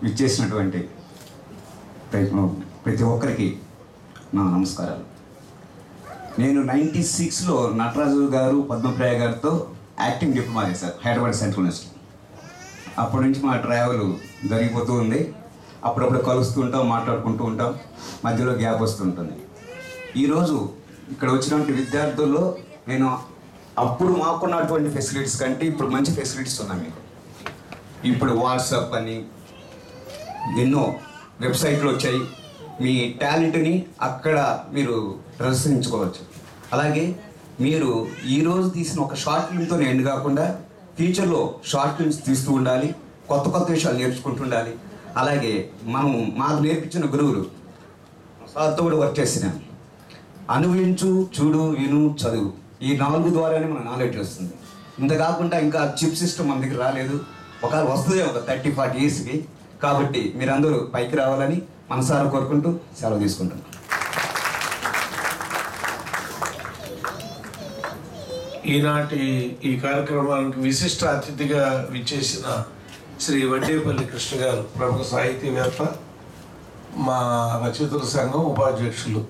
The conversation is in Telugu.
ఇచ్చేసినటువంటి ప్రతి ఒక్కరికి నా నమస్కారాలు. నేను 96లో నటరాజు గారు పద్మప్రియ గారితో యాక్టింగ్ డిప్లొమా చేశారు హైదరాబాద్ సెంట్రల్ యూనివర్సిటీ. అప్పటి నుంచి మా ట్రావెల్ జరిగిపోతూ ఉంది. అప్పుడప్పుడు కలుస్తూ ఉంటాం, మాట్లాడుకుంటూ ఉంటాం, మధ్యలో గ్యాప్ వస్తుంటుంది. ఈరోజు ఇక్కడ వచ్చినటువంటి విద్యార్థుల్లో నేను అప్పుడు మాకున్నటువంటి ఫెసిలిటీస్ కంటే ఇప్పుడు మంచి ఫెసిలిటీస్ ఉన్నాయి మీకు. ఇప్పుడు వాట్సాప్ అని ఎన్నో వెబ్సైట్లు వచ్చాయి. మీ టాలెంట్ని అక్కడ మీరు ప్రదర్శించుకోవచ్చు. అలాగే మీరు ఈరోజు తీసిన ఒక షార్ట్ ఫిల్మ్తో ఎండ్ కాకుండా ఫ్యూచర్లో షార్ట్ ఫిల్మ్స్ తీస్తూ ఉండాలి, కొత్త కొత్త విషయాలు నేర్చుకుంటూ ఉండాలి. అలాగే మనం మాకు నేర్పించిన గురువులు సార్తో కూడా వర్క్ చేసినాం. అనుభవించు, చూడు, విను, చదువు, ఈ 4 ద్వారానే మన నాలెడ్జ్ వస్తుంది. ఇంత కాకుండా ఇంకా చిప్ సిస్టమ్ మన దగ్గర రాలేదు. ఒకవేళ వస్తుంది ఒక 30-40 ఇయర్స్కి. కాబట్టి మీరందరూ పైకి రావాలని మనసారా కోరుకుంటూ సెలవు తీసుకుంటున్నాను. ఈనాటి ఈ కార్యక్రమానికి విశిష్ట అతిథిగా విచ్చేసిన శ్రీ వడ్డేపల్లి కృష్ణ గారు, ప్రముఖ సాహితీవేత్త, మా రచయితల సంఘం ఉపాధ్యక్షులు.